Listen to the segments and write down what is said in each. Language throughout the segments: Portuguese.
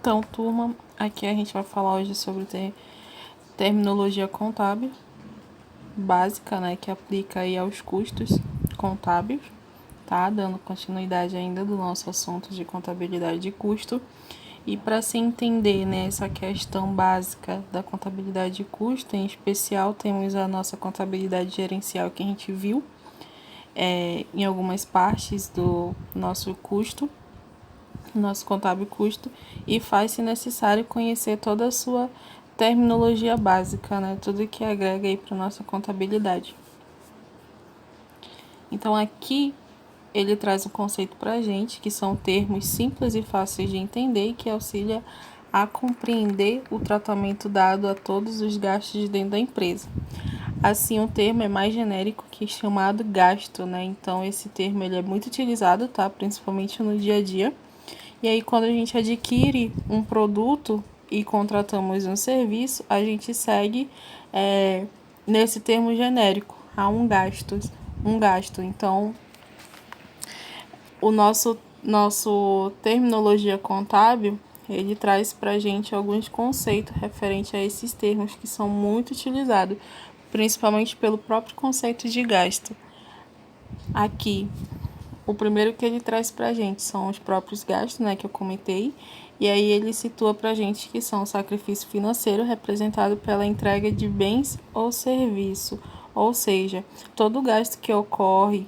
Então, turma, aqui a gente vai falar hoje sobre terminologia contábil básica, né, que aplica aí aos custos contábeis, tá? Dando continuidade ainda do nosso assunto de contabilidade de custo. E para se entender, né, essa questão básica da contabilidade de custo, em especial temos a nossa contabilidade gerencial que a gente viu em algumas partes do nosso custo, nosso contábil custo, e faz-se necessário conhecer toda a sua terminologia básica, né? Tudo que agrega aí para nossa contabilidade. Então aqui ele traz um conceito para a gente, que são termos simples e fáceis de entender e que auxilia a compreender o tratamento dado a todos os gastos dentro da empresa. Assim, o termo é mais genérico que chamado gasto, né? Então esse termo ele é muito utilizado, tá? Principalmente no dia a dia. E aí, quando a gente adquire um produto e contratamos um serviço, a gente segue nesse termo genérico. Há um gasto. Então, o nosso terminologia contábil, ele traz para a gente alguns conceitos referentes a esses termos que são muito utilizados, principalmente pelo próprio conceito de gasto. Aqui, o primeiro que ele traz para a gente são os próprios gastos, né, que eu comentei, e aí ele situa para a gente que são o sacrifício financeiro representado pela entrega de bens ou serviço, ou seja, todo gasto que ocorre,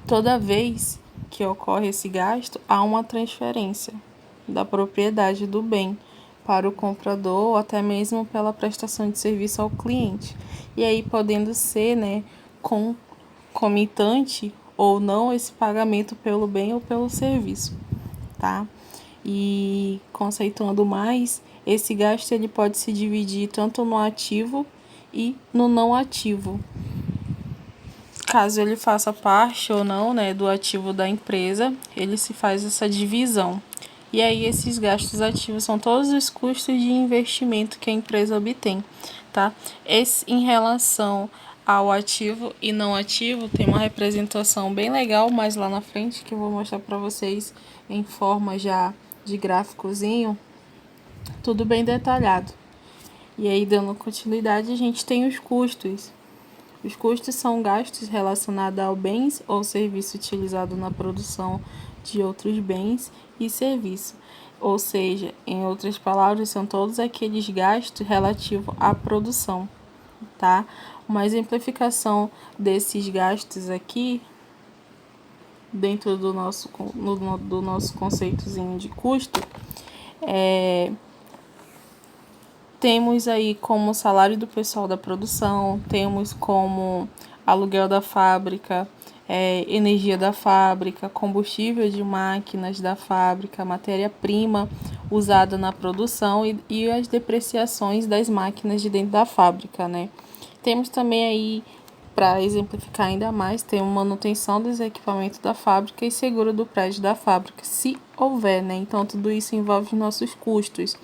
toda vez que ocorre esse gasto, há uma transferência da propriedade do bem para o comprador ou até mesmo pela prestação de serviço ao cliente. E aí podendo ser, né, concomitante ou não esse pagamento pelo bem ou pelo serviço, tá? E conceituando mais, esse gasto ele pode se dividir tanto no ativo e no não ativo. Caso ele faça parte ou não, né, do ativo da empresa, ele se faz essa divisão. E aí esses gastos ativos são todos os custos de investimento que a empresa obtém, tá? Esse em relação ao ativo e não ativo tem uma representação bem legal, mas lá na frente que eu vou mostrar para vocês em forma já de gráficozinho, tudo bem detalhado. E aí dando continuidade, a gente tem os custos. Os custos são gastos relacionados a bens ou serviço utilizado na produção de outros bens e serviços. Ou seja, em outras palavras, são todos aqueles gastos relativos à produção, tá? Uma exemplificação desses gastos aqui, dentro do nosso conceitozinho de custo, temos aí como salário do pessoal da produção, temos como aluguel da fábrica, energia da fábrica, combustível de máquinas da fábrica, matéria-prima usada na produção e as depreciações das máquinas de dentro da fábrica, né? Temos também aí, para exemplificar ainda mais, tem manutenção dos equipamentos da fábrica e seguro do prédio da fábrica, se houver, né? Então, tudo isso envolve os nossos custos.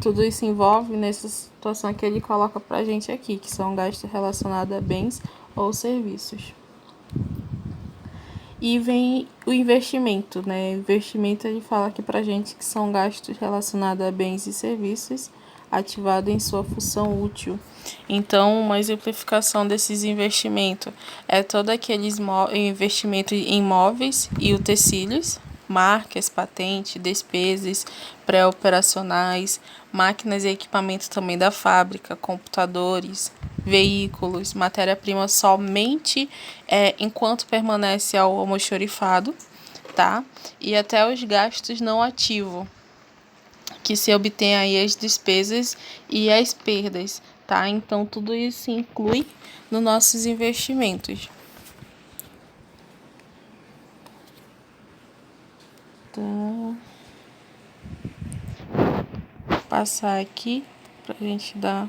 Tudo isso envolve nessa situação que ele coloca pra gente aqui, que são gastos relacionados a bens ou serviços. E vem o investimento, né? O investimento ele fala aqui pra gente que são gastos relacionados a bens e serviços ativados em sua função útil. Então, uma exemplificação desses investimentos é todo aquele investimento em imóveis e utensílios, marcas, patentes, despesas pré-operacionais, máquinas e equipamentos também da fábrica, computadores, veículos, matéria-prima somente enquanto permanece ao almoxarifado, tá? E até os gastos não ativos, que se obtém aí as despesas e as perdas, tá? Então, tudo isso se inclui nos nossos investimentos. Então, vou passar aqui para a gente dar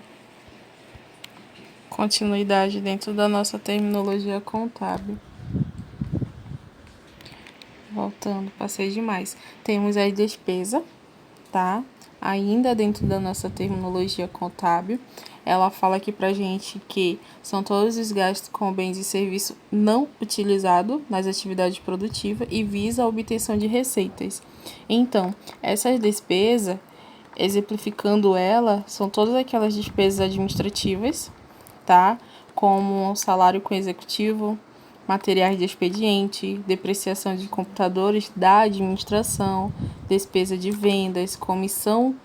continuidade dentro da nossa terminologia contábil. Voltando, passei demais. Temos a despesa, tá? Ainda dentro da nossa terminologia contábil, ela fala aqui pra gente que são todos os gastos com bens e serviços não utilizados nas atividades produtivas e visa a obtenção de receitas. Então, essas despesas, exemplificando ela, são todas aquelas despesas administrativas, tá? Como salário com executivo, materiais de expediente, depreciação de computadores da administração, despesa de vendas, comissão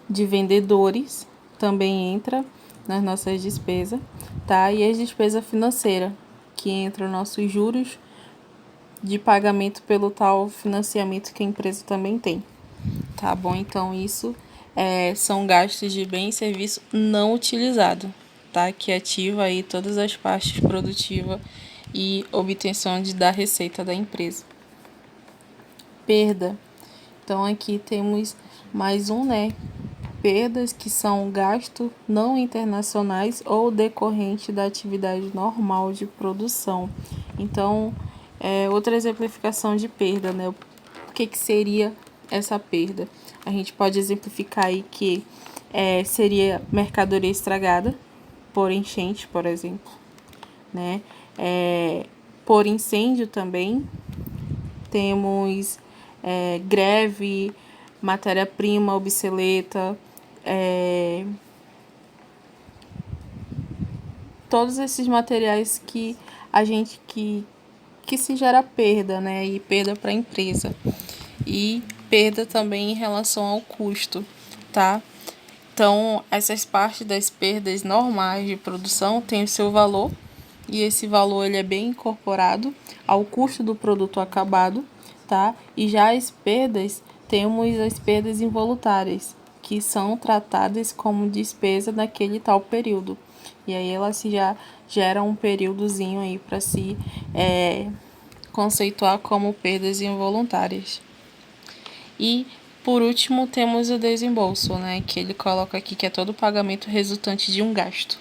de vendedores também entra nas nossas despesas, tá? E as despesas financeiras, que entram nossos juros de pagamento pelo tal financiamento que a empresa também tem, tá bom? Então, isso são gastos de bem e serviço não utilizado, tá? Que ativa aí todas as partes produtivas e obtenção da receita da empresa. Perda. Então, aqui temos mais um, né? Perdas que são gastos não internacionais ou decorrente da atividade normal de produção. Então, outra exemplificação de perda, né? O que seria essa perda? A gente pode exemplificar aí que seria mercadoria estragada por enchente, por exemplo, né? Por incêndio também. Temos greve, matéria-prima obsoleta, todos esses materiais que a gente que se gera perda, né? E perda para a empresa. E perda também em relação ao custo, tá? Então, essas partes das perdas normais de produção têm o seu valor, e esse valor ele é bem incorporado ao custo do produto acabado, tá? E já as perdas, temos as perdas involuntárias, que são tratadas como despesa naquele tal período. E aí elas já geram um períodozinho aí para se conceituar como perdas involuntárias. E, por último, temos o desembolso, né? Que ele coloca aqui que é todo pagamento resultante de um gasto.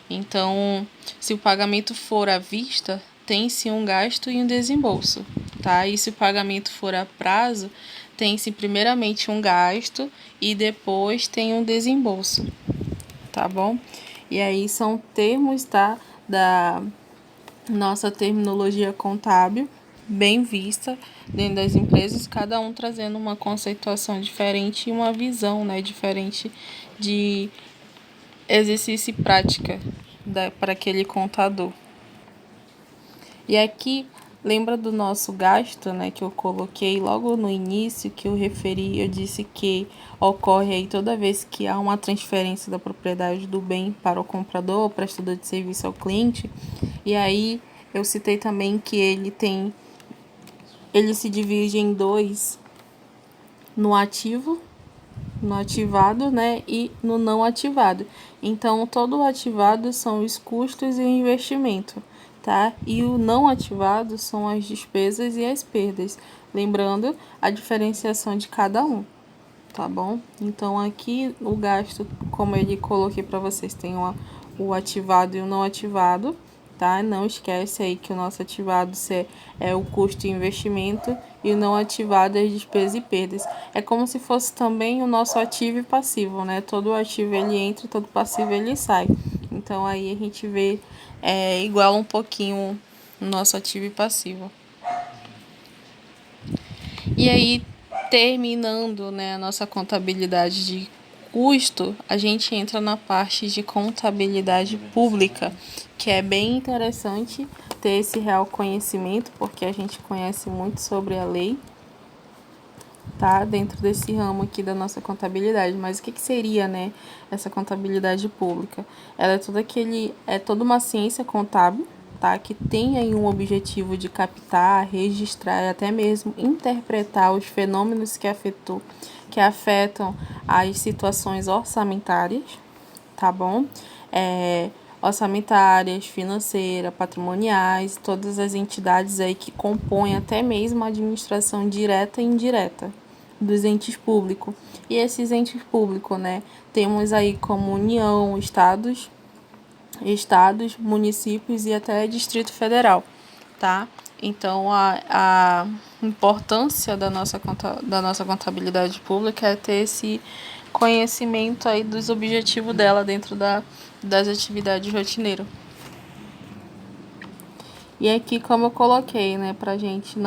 Então, se o pagamento for à vista, tem-se um gasto e um desembolso, tá? E se o pagamento for a prazo, tem-se primeiramente um gasto e depois tem um desembolso, tá bom? E aí são termos, tá? Da nossa terminologia contábil, bem vista dentro das empresas, cada um trazendo uma conceituação diferente e uma visão, né, diferente de exercício e prática para aquele contador. E aqui, lembra do nosso gasto, né, que eu coloquei logo no início, que eu referi, eu disse que ocorre aí toda vez que há uma transferência da propriedade do bem para o comprador ou prestador de serviço ao cliente. E aí, eu citei também que ele se divide em dois, no ativo, no ativado, né, e no não ativado. Então, todo o ativado são os custos e o investimento, tá? E o não ativado são as despesas e as perdas. Lembrando a diferenciação de cada um, tá bom? Então, aqui o gasto, como ele coloquei para vocês, tem o ativado e o não ativado, tá? Não esquece aí que o nosso ativado é o custo e investimento e o não ativado é as despesas e perdas. É como se fosse também o nosso ativo e passivo, né? Todo ativo ele entra, todo passivo ele sai. Então aí a gente vê iguala um pouquinho o nosso ativo e passivo. E aí, terminando, né, a nossa contabilidade de custo, a gente entra na parte de contabilidade pública, que é bem interessante ter esse real conhecimento, porque a gente conhece muito sobre a lei, tá? Dentro desse ramo aqui da nossa contabilidade. Mas o que seria, né, essa contabilidade pública? Ela é toda uma ciência contábil, tá? Que tem aí um objetivo de captar, registrar e até mesmo interpretar os fenômenos que afetam as situações orçamentárias, tá bom? Orçamentárias, financeiras, patrimoniais, todas as entidades aí que compõem até mesmo a administração direta e indireta dos entes públicos. E esses entes públicos, né, temos aí como União, estados, municípios e até Distrito Federal, tá? Então, a importância da nossa contabilidade pública é ter conhecimento aí dos objetivos dela dentro das atividades rotineiras. E aqui, como eu coloquei, né, pra gente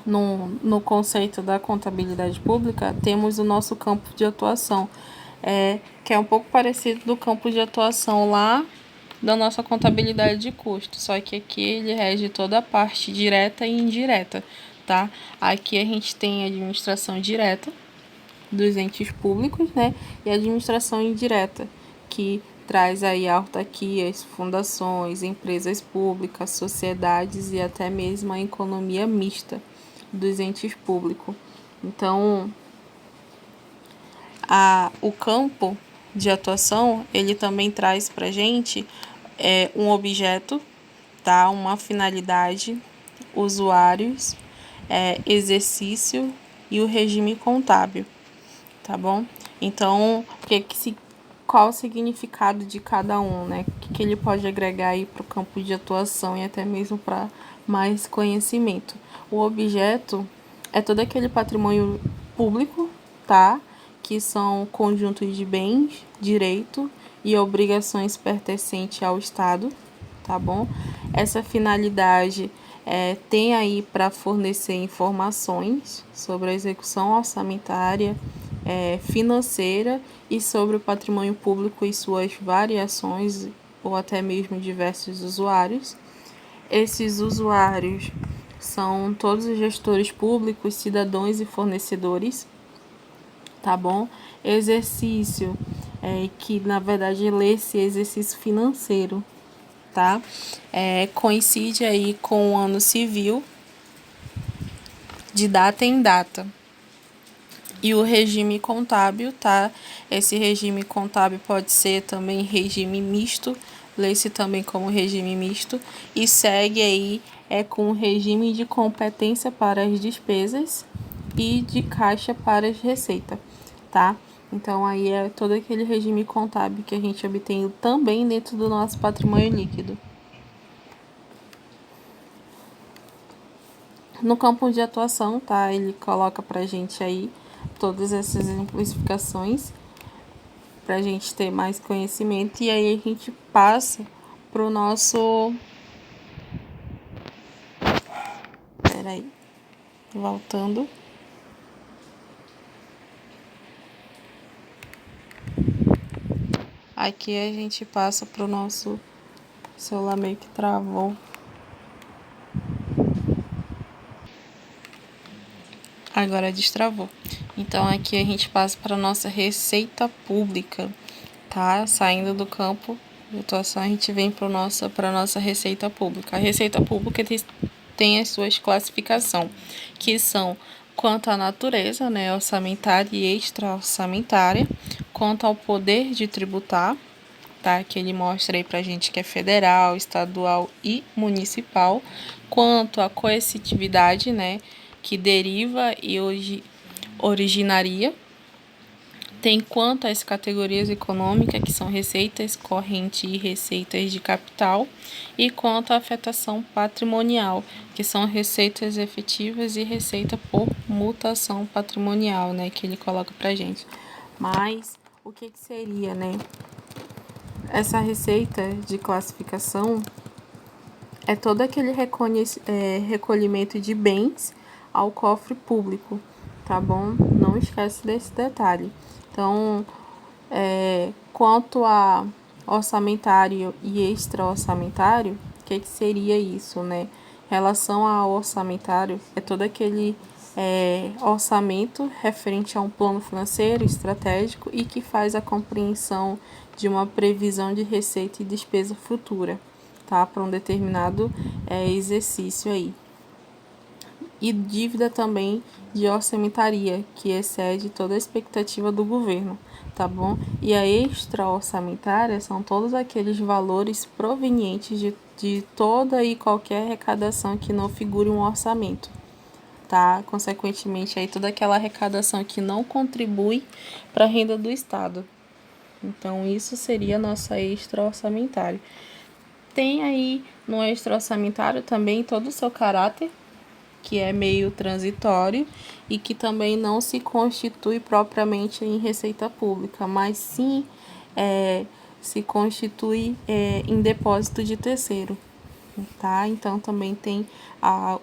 no conceito da contabilidade pública, temos o nosso campo de atuação, que é um pouco parecido do campo de atuação lá da nossa contabilidade de custo, só que aqui ele rege toda a parte direta e indireta, tá? Aqui a gente tem a administração direta dos entes públicos, né? E a administração indireta, que traz aí autarquias, fundações, empresas públicas, sociedades e até mesmo a economia mista dos entes públicos. Então, o campo de atuação, ele também traz para a gente um objeto, tá? Uma finalidade, usuários, exercício e o regime contábil, tá bom? Então, qual o significado de cada um, né? O que ele pode agregar aí para o campo de atuação e até mesmo para mais conhecimento. O objeto é todo aquele patrimônio público, tá? Que são conjuntos de bens, direito e obrigações pertencentes ao Estado, tá bom? Essa finalidade tem aí para fornecer informações sobre a execução orçamentária, financeira e sobre o patrimônio público e suas variações ou até mesmo diversos usuários. Esses usuários são todos os gestores públicos, cidadãos e fornecedores, tá bom? Exercício, que na verdade lê-se exercício financeiro, tá? Coincide aí com o ano civil, de data em data. E o regime contábil, tá? Esse regime contábil pode ser também regime misto, lê-se também como regime misto, e segue aí com o regime de competência para as despesas e de caixa para as receitas, tá? Então, aí é todo aquele regime contábil que a gente obtém também dentro do nosso patrimônio líquido. No campo de atuação, tá? Ele coloca pra gente aí todas essas exemplificações pra gente ter mais conhecimento e aí a gente passa pro nosso... Peraí, voltando. Aqui a gente passa pro nosso... O celular meio que travou. Agora destravou. Então, aqui a gente passa para a nossa receita pública, tá? Saindo do campo de atuação, a gente vem para a nossa receita pública. A receita pública tem as suas classificações, que são quanto à natureza, né, orçamentária e extra-orçamentária, quanto ao poder de tributar, tá? Que ele mostra aí pra gente que é federal, estadual e municipal, quanto à coercitividade, né, que deriva e hoje originaria. Tem quanto às categorias econômicas, que são receitas correntes e receitas de capital, e quanto à afetação patrimonial, que são receitas efetivas e receita por mutação patrimonial, né, que ele coloca pra gente. Mas o que seria, né? Essa receita de classificação é todo aquele recolhimento de bens ao cofre público, tá bom? Não esquece desse detalhe. Então, quanto a orçamentário e extra-orçamentário, o que seria isso, né? Em relação ao orçamentário, é todo aquele orçamento referente a um plano financeiro estratégico e que faz a compreensão de uma previsão de receita e despesa futura, tá? Para um determinado exercício aí. E dívida também de orçamentaria, que excede toda a expectativa do governo, tá bom? E a extra-orçamentária são todos aqueles valores provenientes de toda e qualquer arrecadação que não figure um orçamento, tá? Consequentemente, aí toda aquela arrecadação que não contribui para a renda do Estado. Então, isso seria a nossa extra-orçamentária. Tem aí no extra-orçamentário também todo o seu caráter, que é meio transitório e que também não se constitui propriamente em receita pública, mas sim se constitui em depósito de terceiro, tá? Então também tem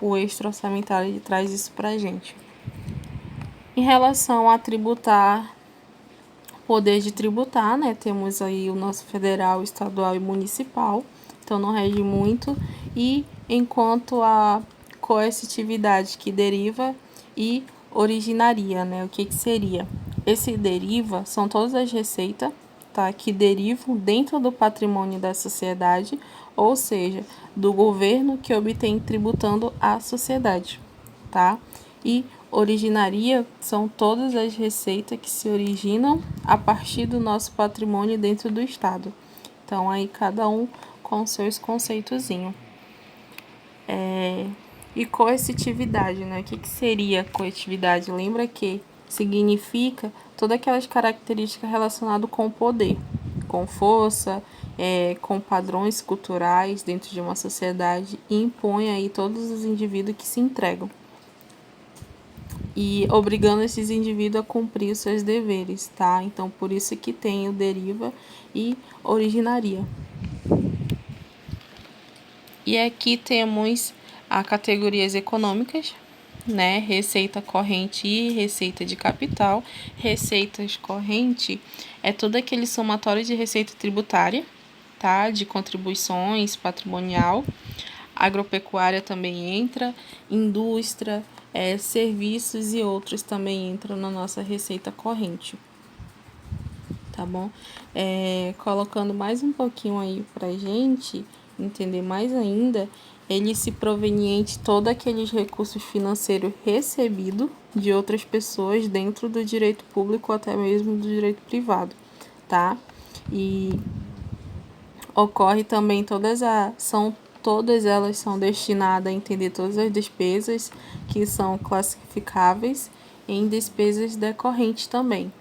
o extra orçamentário que traz isso pra gente. Em relação a tributar, poder de tributar, né? Temos aí o nosso federal, estadual e municipal, então não rege muito. E enquanto a coercitividade que deriva e originaria, né? O que seria? Esse deriva são todas as receitas, tá? Que derivam dentro do patrimônio da sociedade, ou seja, do governo que obtém tributando a sociedade, tá? E originaria são todas as receitas que se originam a partir do nosso patrimônio dentro do Estado. Então, aí cada um com seus conceitozinhos. E coercitividade, né? O que seria coercitividade? Lembra que significa todas aquelas características relacionadas com o poder, com força, com padrões culturais dentro de uma sociedade e impõe aí todos os indivíduos que se entregam e obrigando esses indivíduos a cumprir os seus deveres, tá? Então, por isso que tem o deriva e originaria. E aqui temos as categorias econômicas, né? Receita corrente e receita de capital. Receitas corrente é todo aquele somatório de receita tributária, tá? De contribuições, patrimonial. Agropecuária também entra, indústria, serviços e outros também entram na nossa receita corrente, tá bom? Colocando mais um pouquinho aí pra gente entender mais ainda, ele se proveniente todo aqueles recursos financeiros recebidos de outras pessoas dentro do direito público ou até mesmo do direito privado, tá? E ocorre também todas elas são destinadas a entender todas as despesas que são classificáveis em despesas decorrentes também.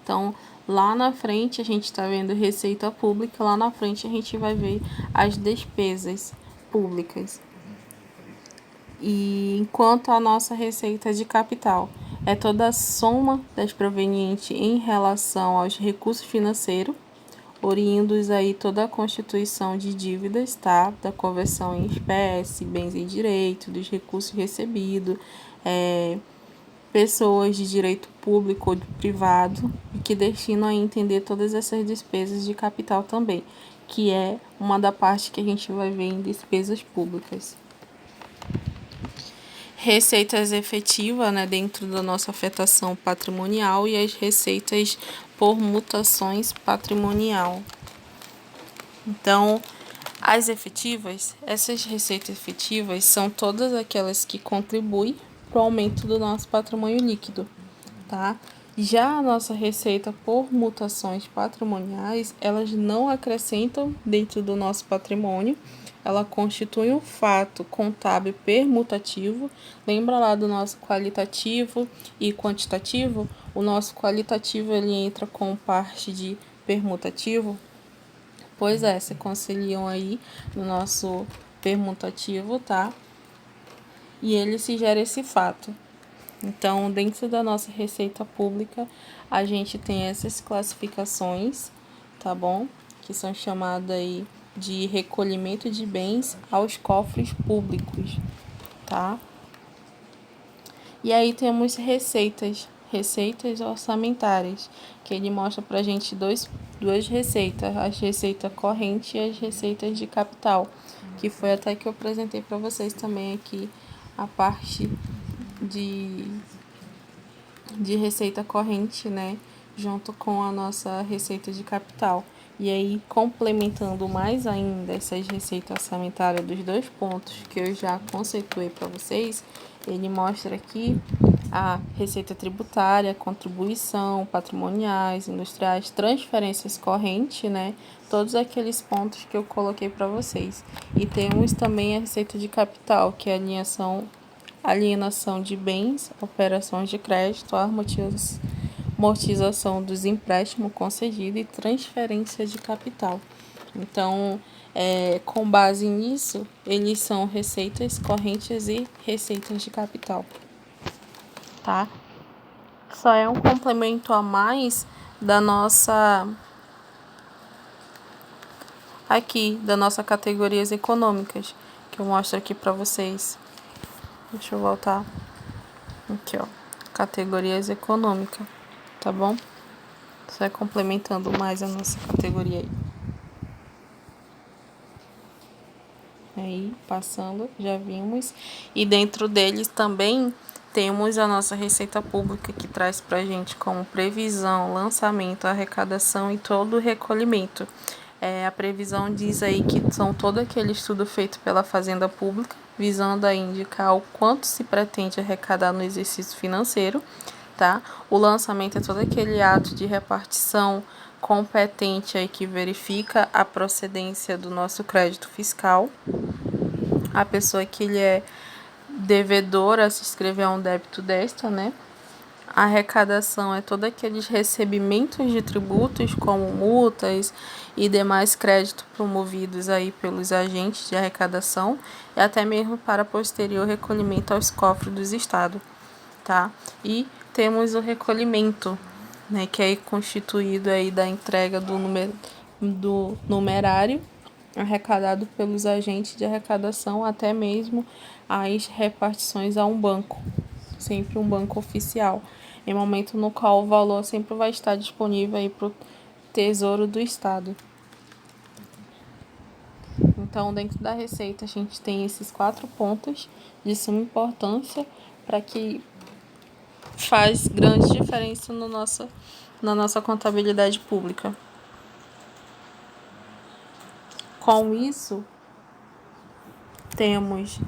Então, lá na frente a gente está vendo receita pública, lá na frente a gente vai ver as despesas públicas. E enquanto a nossa receita de capital é toda a soma das provenientes em relação aos recursos financeiros, oriundos aí toda a constituição de dívidas, tá? Da conversão em espécie, bens em direito, dos recursos recebidos, pessoas de direito público ou de privado, que destinam a entender todas essas despesas de capital também, que é uma da parte que a gente vai ver em despesas públicas. Receitas efetivas, né, dentro da nossa afetação patrimonial e as receitas por mutações patrimonial. Então, essas receitas efetivas são todas aquelas que contribuem para o aumento do nosso patrimônio líquido, tá? Já a nossa receita por mutações patrimoniais, elas não acrescentam dentro do nosso patrimônio, ela constitui um fato contábil permutativo. Lembra lá do nosso qualitativo e quantitativo? O nosso qualitativo ele entra com parte de permutativo. Pois se conciliam aí no nosso permutativo, tá? E ele se gera esse fato. Então, dentro da nossa receita pública, a gente tem essas classificações, tá bom? Que são chamadas aí de recolhimento de bens aos cofres públicos, tá? E aí temos receitas orçamentárias, que ele mostra pra gente duas receitas, as receitas corrente e as receitas de capital, que foi até que eu apresentei para vocês também aqui a parte de receita corrente, né, junto com a nossa receita de capital. E aí, complementando mais ainda essas receitas orçamentárias dos dois pontos que eu já conceituei para vocês, ele mostra aqui a receita tributária, contribuição, patrimoniais, industriais, transferências correntes, né? Todos aqueles pontos que eu coloquei para vocês. E temos também a receita de capital, que é a alienação de bens, operações de crédito, amortização dos empréstimos concedidos e transferência de capital. Então, com base nisso, eles são receitas correntes e receitas de capital, tá? Só é um complemento a mais da nossa categorias econômicas, que eu mostro aqui para vocês. Deixa eu voltar. Aqui, ó. Categorias econômicas, tá bom? Só é complementando mais a nossa categoria aí. Aí, passando, já vimos. E dentro deles também temos a nossa Receita Pública, que traz pra gente como previsão, lançamento, arrecadação e todo o recolhimento. A previsão diz aí que são todo aquele estudo feito pela Fazenda Pública, visando a indicar o quanto se pretende arrecadar no exercício financeiro, tá? O lançamento é todo aquele ato de repartição competente aí que verifica a procedência do nosso crédito fiscal. A pessoa que ele é devedora a se inscrever a um débito desta, né? A arrecadação é todos aqueles recebimentos de tributos, como multas e demais créditos promovidos aí pelos agentes de arrecadação, e até mesmo para posterior recolhimento aos cofres dos estados, tá? E temos o recolhimento, né, que é constituído aí da entrega do numerário arrecadado pelos agentes de arrecadação, até mesmo as repartições a um banco, sempre um banco oficial, em momento no qual o valor sempre vai estar disponível aí para o Tesouro do Estado. Então, dentro da receita, a gente tem esses 4 pontos de suma importância para que faz grande diferença na nossa contabilidade pública. Com isso, temos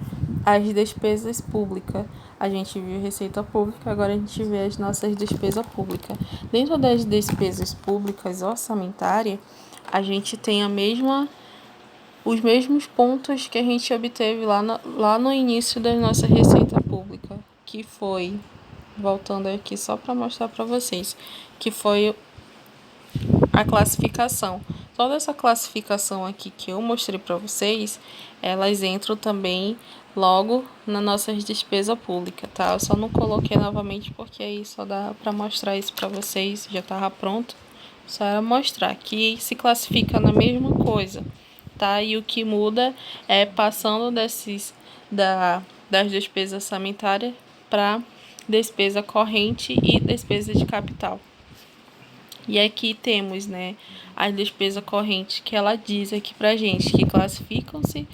as despesas públicas. A gente viu Receita Pública, agora a gente vê as nossas despesas públicas. Dentro das despesas públicas orçamentárias, a gente tem os mesmos pontos que a gente obteve lá no início da nossa Receita Pública, que foi, voltando aqui só para mostrar para vocês, que foi a classificação. Toda essa classificação aqui que eu mostrei para vocês, elas entram também logo nas nossas despesas públicas, tá? Eu só não coloquei novamente porque aí só dá para mostrar isso para vocês, já estava pronto. Só era mostrar que se classifica na mesma coisa, tá? E o que muda é passando das despesas orçamentárias para despesa corrente e despesa de capital. E aqui temos, né, as despesas correntes que ela diz aqui pra gente, que classificam-se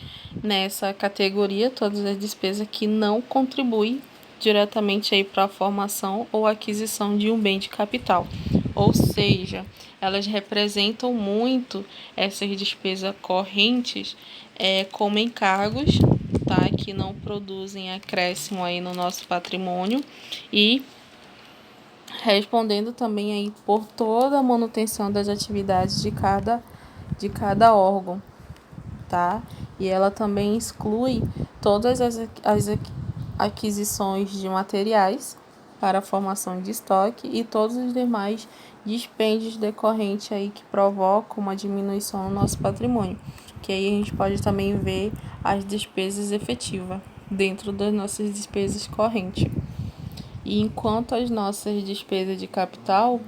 nessa categoria todas as despesas que não contribuem diretamente aí para a formação ou aquisição de um bem de capital. Ou seja, elas representam muito essas despesas correntes como encargos, tá, que não produzem acréscimo aí no nosso patrimônio e respondendo também aí por toda a manutenção das atividades de cada órgão, tá? E ela também exclui todas as aquisições de materiais para a formação de estoque e todos os demais dispêndios decorrentes aí que provocam uma diminuição no nosso patrimônio, que aí a gente pode também ver as despesas efetivas dentro das nossas despesas correntes. E enquanto as nossas despesas de capital,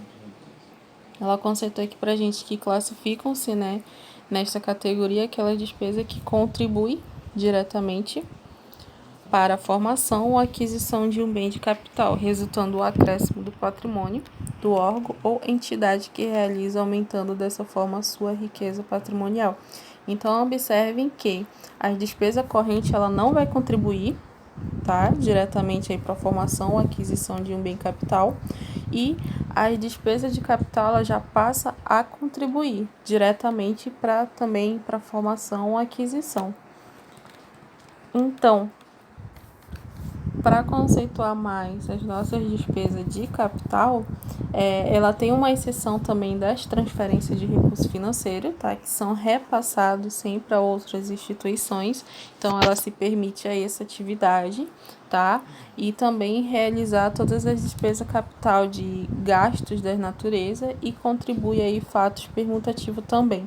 ela conceitou aqui pra gente que classificam-se, né, nesta categoria aquelas despesas que contribuem diretamente para a formação ou aquisição de um bem de capital, resultando o acréscimo do patrimônio do órgão ou entidade que realiza, aumentando dessa forma a sua riqueza patrimonial. Então, observem que a despesa corrente ela não vai contribuir, tá, diretamente para a formação ou aquisição de um bem capital, e as despesas de capital ela já passa a contribuir diretamente também para a formação ou aquisição. Então, para conceituar mais as nossas despesas de capital, ela tem uma exceção também das transferências de recurso financeiro, tá? Que são repassados sempre a outras instituições. Então, ela se permite aí essa atividade, tá? E também realizar todas as despesas capital de gastos da natureza e contribui aí fatos permutativos também.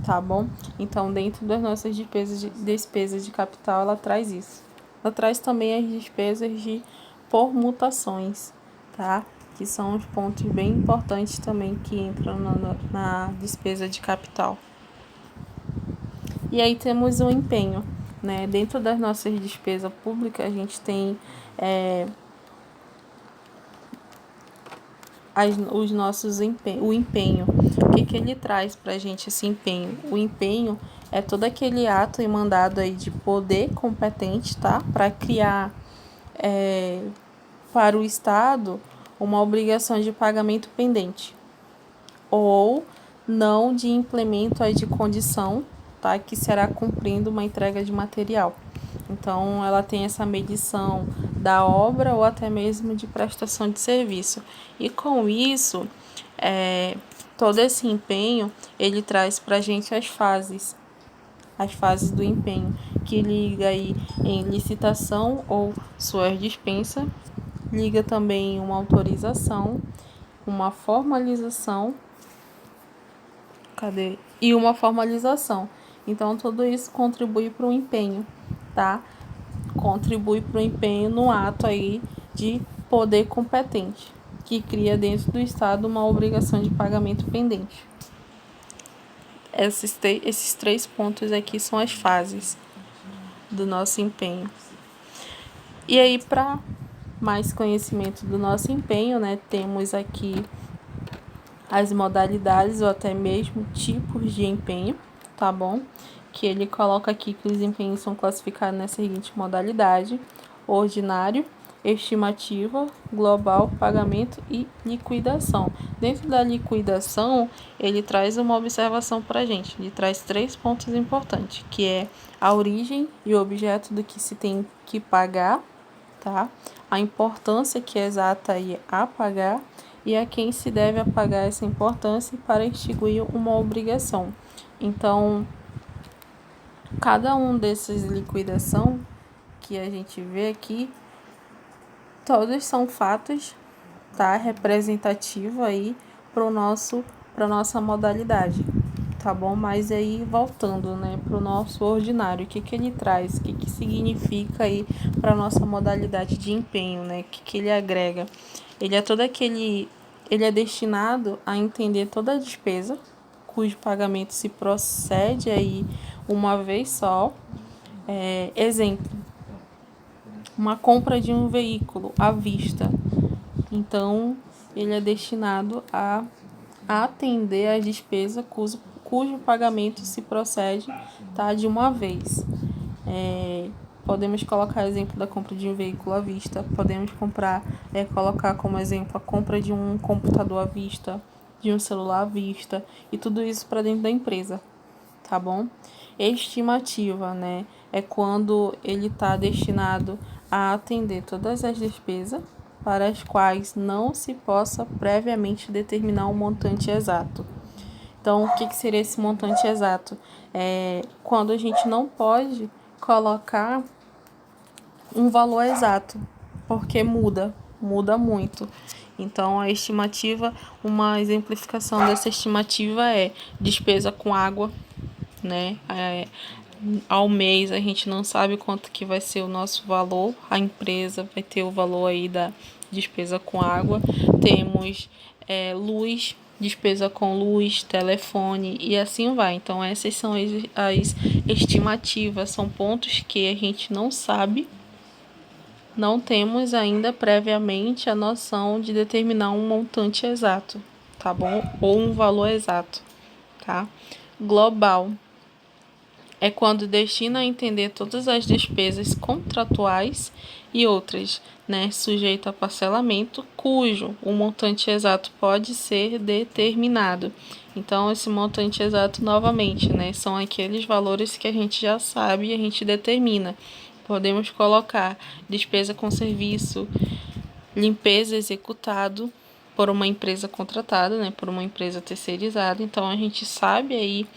tá bom? Então, dentro das nossas despesas de capital, ela traz isso. Ela traz também as despesas de permutações, tá? Que são os pontos bem importantes também que entram na despesa de capital. E aí temos o empenho, né? Dentro das nossas despesas públicas, a gente tem os nossos o empenho. O que ele traz para a gente esse empenho? O empenho é todo aquele ato e mandado aí de poder competente, tá? Para criar para o Estado uma obrigação de pagamento pendente ou não de implemento aí de condição, tá? Que será cumprindo uma entrega de material. Então, ela tem essa medição da obra ou até mesmo de prestação de serviço. E com isso, todo esse empenho, ele traz para a gente as fases do empenho, que liga aí em licitação ou suas dispensas, liga também uma autorização, uma formalização, e uma formalização. Então, tudo isso contribui para o empenho, tá? Contribui para o empenho no ato aí de poder competente, que cria dentro do Estado uma obrigação de pagamento pendente. Esses 3 pontos aqui são as fases do nosso empenho. E aí, para mais conhecimento do nosso empenho, né, temos aqui as modalidades ou até mesmo tipos de empenho, tá bom? Que ele coloca aqui que os empenhos são classificados na seguinte modalidade: ordinário, estimativa, global, pagamento e liquidação. Dentro da liquidação, ele traz uma observação para a gente. Ele traz 3 pontos importantes, que é a origem e o objeto do que se tem que pagar, tá? A importância que é exata aí a pagar e a quem se deve apagar essa importância para extinguir uma obrigação. Então, cada um desses liquidação que a gente vê aqui, todos são fatos, tá? Representativo aí para nossa modalidade, tá bom? Mas aí voltando, né, para o nosso ordinário, o que ele traz, o que significa aí para nossa modalidade de empenho, né? O que ele agrega? Ele é destinado a entender toda a despesa cujo pagamento se procede aí uma vez só. Exemplo, uma compra de um veículo à vista. Então, ele é destinado a atender às despesas cujo pagamento se procede, tá, de uma vez. Podemos colocar exemplo da compra de um veículo à vista, podemos colocar como exemplo a compra de um computador à vista, de um celular à vista, e tudo isso para dentro da empresa, tá bom? Estimativa, né? É quando ele está destinado a atender todas as despesas para as quais não se possa previamente determinar um montante exato. Então, o que seria esse montante exato? Quando a gente não pode colocar um valor exato, porque muda muito. Então, a estimativa, uma exemplificação dessa estimativa é despesa com água, né? Ao mês a gente não sabe quanto que vai ser o nosso valor, a empresa vai ter o valor aí da despesa com água. Temos luz, despesa com luz, telefone e assim vai. Então essas são as estimativas, são pontos que a gente não sabe, não temos ainda previamente a noção de determinar um montante exato, tá bom? Ou um valor exato, tá? Global é quando destina a entender todas as despesas contratuais e outras, né, sujeito a parcelamento, cujo o montante exato pode ser determinado. Então, esse montante exato, novamente, né, são aqueles valores que a gente já sabe e a gente determina. Podemos colocar despesa com serviço, limpeza executado por uma empresa contratada, né, por uma empresa terceirizada. Então, a gente sabe aí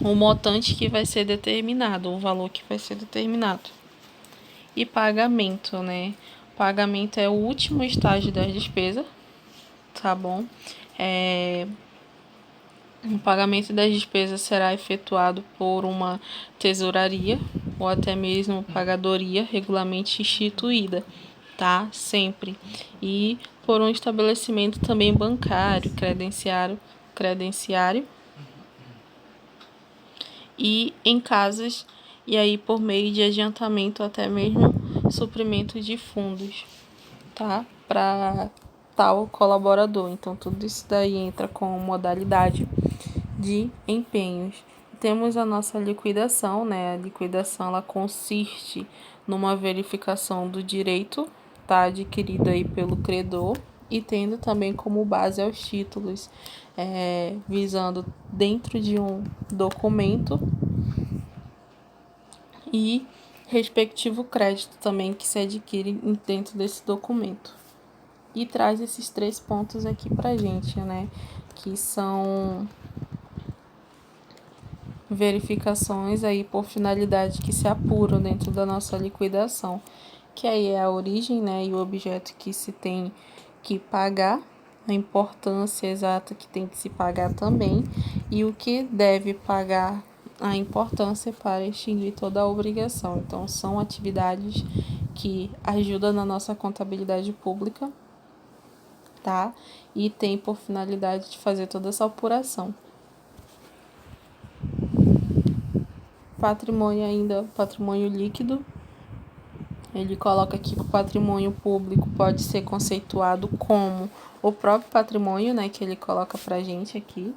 o montante que vai ser determinado, o valor que vai ser determinado. E pagamento, né? Pagamento é o último estágio das despesas, tá bom? O pagamento das despesas será efetuado por uma tesouraria ou até mesmo pagadoria regularmente instituída, tá? Sempre. E por um estabelecimento também bancário, credenciário e em casas, e aí por meio de adiantamento até mesmo suprimento de fundos, tá? Para tal colaborador. Então tudo isso daí entra com modalidade de empenhos. Temos a nossa liquidação, né? A liquidação ela consiste numa verificação do direito, tá, adquirido aí pelo credor e tendo também como base aos títulos, visando dentro de um documento e respectivo crédito também que se adquire dentro desse documento. E traz esses 3 pontos aqui pra gente, né? Que são verificações aí por finalidade que se apuram dentro da nossa liquidação, que aí é a origem, né, e o objeto que se tem que pagar, a importância exata que tem que se pagar também, e o que deve pagar, a importância para extinguir toda a obrigação. Então, são atividades que ajudam na nossa contabilidade pública, tá? E tem por finalidade de fazer toda essa apuração. Patrimônio ainda, patrimônio líquido. Ele coloca aqui que o patrimônio público pode ser conceituado como o próprio patrimônio, né, que ele coloca pra gente aqui.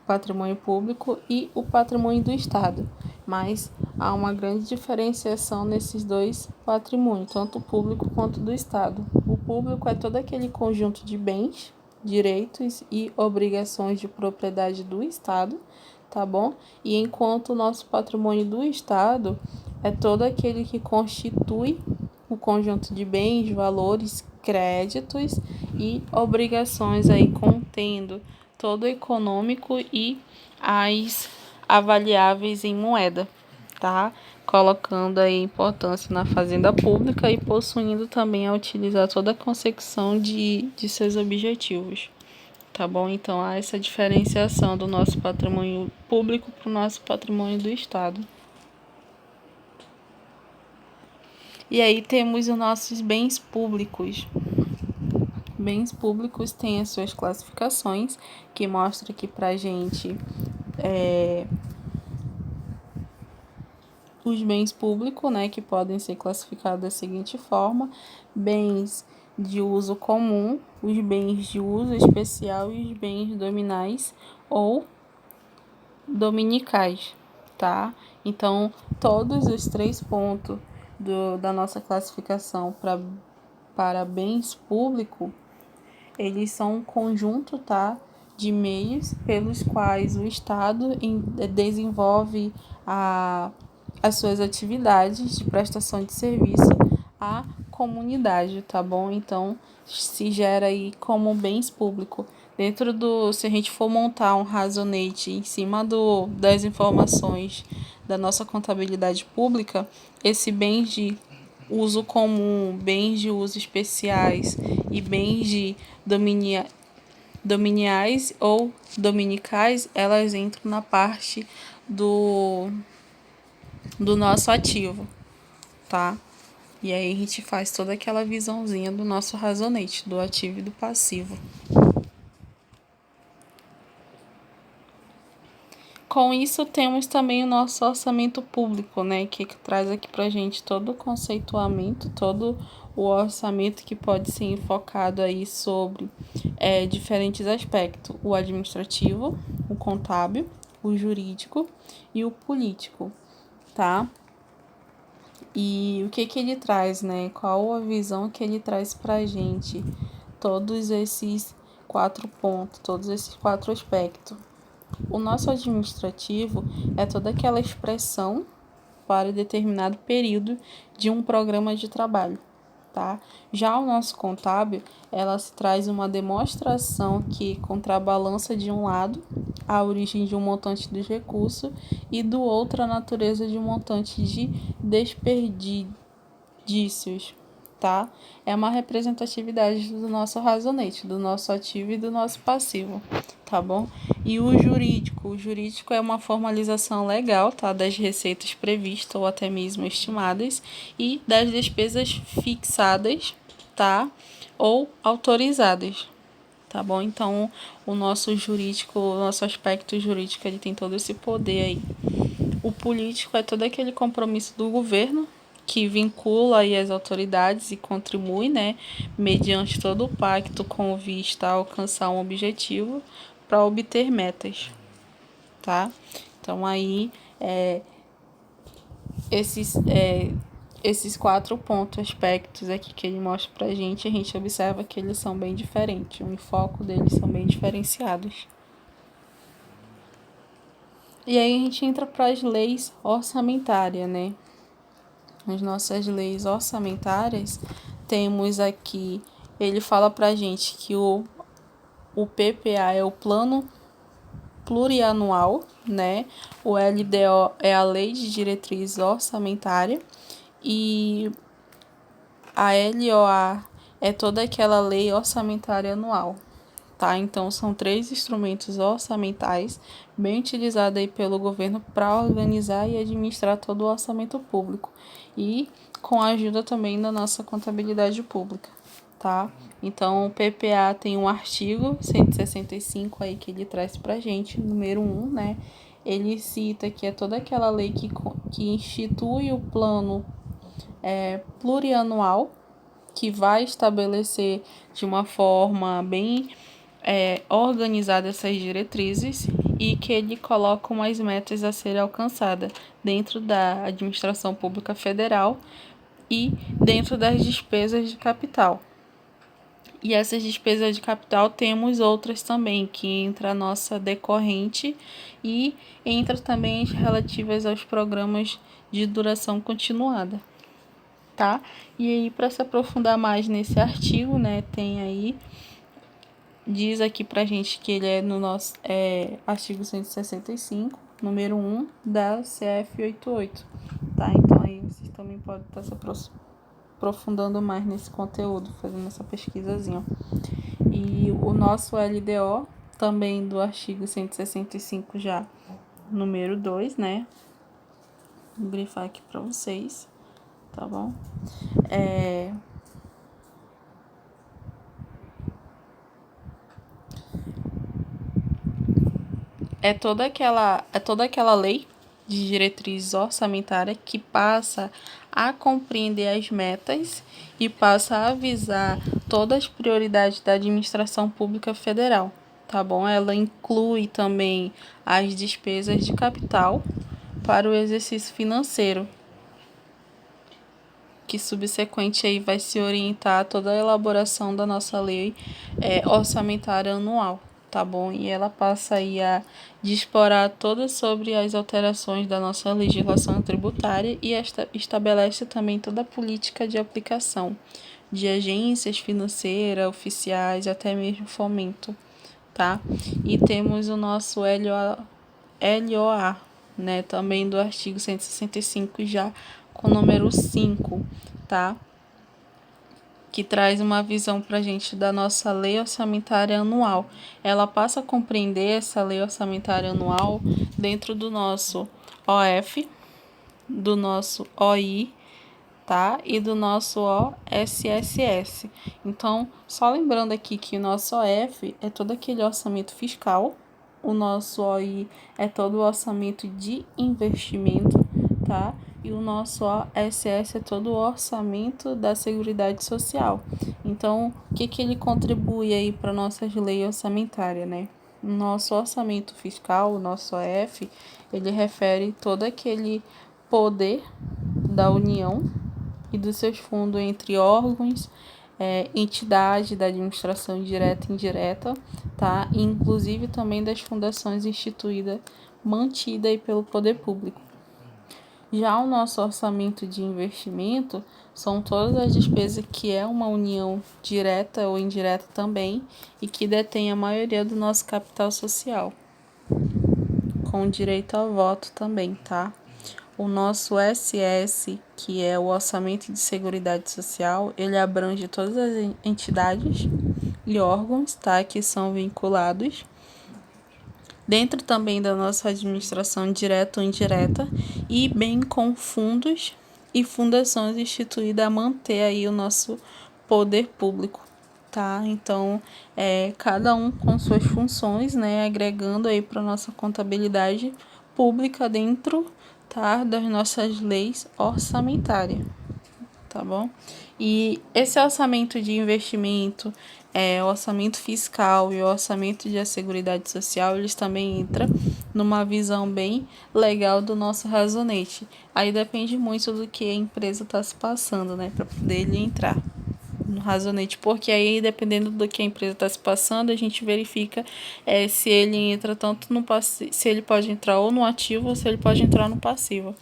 Patrimônio público e o patrimônio do Estado. Mas há uma grande diferenciação nesses dois patrimônios, tanto o público quanto do Estado. O público é todo aquele conjunto de bens, direitos e obrigações de propriedade do Estado, tá bom? E enquanto o nosso patrimônio do Estado é todo aquele que constitui o conjunto de bens, valores, créditos e obrigações aí contendo todo econômico e as avaliáveis em moeda, tá? Colocando aí importância na fazenda pública e possuindo também a utilizar toda a consecução de seus objetivos. Tá bom? Então, há essa diferenciação do nosso patrimônio público para o nosso patrimônio do Estado. E aí temos os nossos bens públicos. Bens públicos têm as suas classificações, que mostra aqui pra gente os bens públicos, né, que podem ser classificados da seguinte forma: bens de uso comum, os bens de uso especial e os bens dominais ou dominicais, tá? Então, todos os 3 pontos da nossa classificação para bens públicos, eles são um conjunto, tá, de meios pelos quais o Estado desenvolve as suas atividades de prestação de serviço à comunidade, tá bom? Então, se gera aí como bens públicos. Se a gente for montar um razonete em cima das informações da nossa contabilidade pública, esse bens de uso comum, bens de uso especiais e bens de dominiais ou dominicais, elas entram na parte do nosso ativo, tá? E aí a gente faz toda aquela visãozinha do nosso razonete, do ativo e do passivo. Com isso, temos também o nosso orçamento público, né, que traz aqui pra gente todo o conceituamento, todo o orçamento que pode ser enfocado aí sobre diferentes aspectos: o administrativo, o contábil, o jurídico e o político, tá? E o que ele traz, né? Qual a visão que ele traz pra gente? Todos esses 4 pontos, todos esses 4 aspectos. O nosso administrativo é toda aquela expressão para determinado período de um programa de trabalho, tá? Já o nosso contábil, ela se traz uma demonstração que contrabalança de um lado a origem de um montante dos recursos e do outro a natureza de um montante de desperdícios, tá? É uma representatividade do nosso razonete, do nosso ativo e do nosso passivo, tá bom? E o jurídico é uma formalização legal, tá? Das receitas previstas ou até mesmo estimadas e das despesas fixadas, tá? Ou autorizadas, tá bom? Então, o nosso jurídico, o nosso aspecto jurídico, ele tem todo esse poder aí. O político é todo aquele compromisso do governo que vincula aí as autoridades e contribui, né, mediante todo o pacto com vista a alcançar um objetivo para obter metas, tá? Então aí esses esses 4 pontos, aspectos aqui que ele mostra pra gente, a gente observa que eles são bem diferentes, o enfoque deles são bem diferenciados. E aí a gente entra para as leis orçamentárias, né? As nossas leis orçamentárias, temos aqui, ele fala pra gente que o PPA é o Plano Plurianual, né? O LDO é a Lei de Diretriz Orçamentária e a LOA é toda aquela lei orçamentária anual, tá? Então, são 3 instrumentos orçamentais bem utilizados aí pelo governo para organizar e administrar todo o orçamento público e com a ajuda também da nossa contabilidade pública, tá? Então, o PPA tem um artigo 165 aí que ele traz pra gente, número 1, né? Ele cita que é toda aquela lei que institui o plano plurianual, que vai estabelecer de uma forma bem organizada essas diretrizes e que ele coloca umas metas a serem alcançadas dentro da administração pública federal e dentro das despesas de capital. E essas despesas de capital temos outras também, que entra a nossa decorrente e entra também as relativas aos programas de duração continuada, tá? E aí, para se aprofundar mais nesse artigo, né, tem aí, diz aqui pra gente que ele é no nosso artigo 165, número 1 da CF 88, tá? Então aí vocês também podem estar se aprofundando mais nesse conteúdo, fazendo essa pesquisazinha. E o nosso LDO, também do artigo 165 já, número 2, né? Vou grifar aqui para vocês, tá bom? É toda aquela lei de diretriz orçamentária que passa a compreender as metas e passa a avisar todas as prioridades da administração pública federal, tá bom? Ela inclui também as despesas de capital para o exercício financeiro, que subsequente aí vai se orientar a toda a elaboração da nossa lei orçamentária anual, tá bom? E ela passa aí a disporar todas sobre as alterações da nossa legislação tributária e estabelece também toda a política de aplicação de agências financeiras, oficiais, até mesmo fomento, tá? E temos o nosso LOA, né, também do artigo 165 já com o número 5, tá? Que traz uma visão para a gente da nossa lei orçamentária anual. Ela passa a compreender essa lei orçamentária anual dentro do nosso OF, do nosso OI, tá? E do nosso OSSS. Então, só lembrando aqui que o nosso OF é todo aquele orçamento fiscal, o nosso OI é todo o orçamento de investimento, tá? E o nosso OSS é todo o orçamento da Seguridade Social. Então, o que ele contribui aí para nossas leis orçamentárias, né? O nosso orçamento fiscal, o nosso OF, ele refere todo aquele poder da União e dos seus fundos entre órgãos, entidade da administração direta e indireta, tá? E inclusive também das fundações instituídas, mantidas aí pelo poder público. Já o nosso orçamento de investimento são todas as despesas que é uma união direta ou indireta também e que detém a maioria do nosso capital social, com direito ao voto também, tá? o nosso SS, que é o Orçamento de Seguridade Social, ele abrange todas as entidades e órgãos, tá, que são vinculados dentro também da nossa administração direta ou indireta, e bem com fundos e fundações instituídas a manter aí o nosso poder público, tá? Então, cada um com suas funções, né, agregando aí para nossa contabilidade pública dentro, tá, das nossas leis orçamentárias, tá bom? E esse orçamento de investimento, o orçamento fiscal e o orçamento de Seguridade Social, eles também entram numa visão bem legal do nosso razonete. Aí depende muito do que a empresa está se passando, né, para poder ele entrar no razonete, porque aí dependendo do que a empresa está se passando, a gente verifica se ele entra tanto no passivo, se ele pode entrar ou no ativo ou se ele pode entrar no passivo.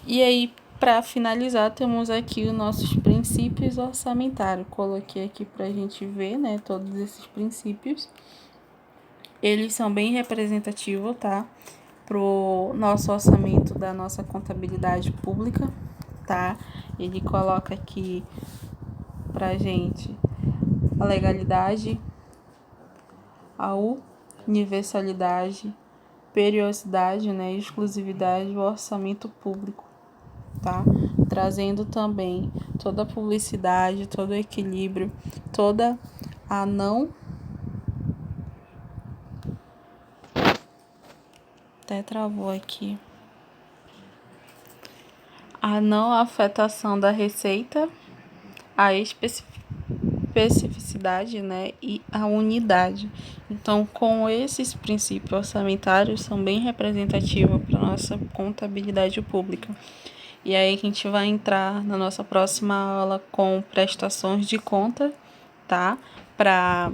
E aí, para finalizar, temos aqui os nossos princípios orçamentários. Coloquei aqui para a gente ver, né, todos esses princípios. Eles são bem representativos, tá? Pro nosso orçamento da nossa contabilidade pública, tá? Ele coloca aqui pra gente a legalidade, a universalidade, periodicidade, né, exclusividade do orçamento público, tá? Trazendo também toda a publicidade, todo o equilíbrio, toda a não... Até travou aqui. A não afetação da receita, a especificidade, né, e a unidade. Então, com esses princípios orçamentários, são bem representativos para a nossa contabilidade pública. E aí a gente vai entrar na nossa próxima aula com prestações de conta, tá? Para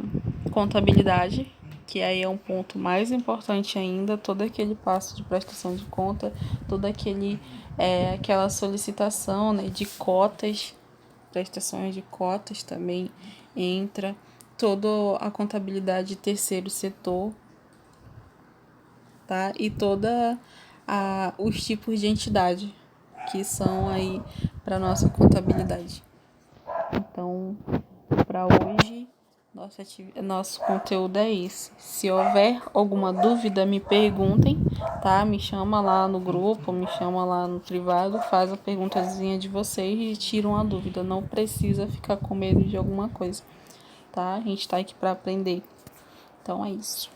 contabilidade, que aí é um ponto mais importante ainda, todo aquele passo de prestação de conta, aquela solicitação, né, de cotas, prestações de cotas também entra, toda a contabilidade de terceiro setor, tá? E toda os tipos de entidade que são aí para nossa contabilidade. Então, para hoje, nosso conteúdo é esse. Se houver alguma dúvida, me perguntem, tá? Me chama lá no grupo, me chama lá no privado, faz a perguntazinha de vocês e tira uma dúvida. Não precisa ficar com medo de alguma coisa, tá? A gente tá aqui para aprender. Então é isso.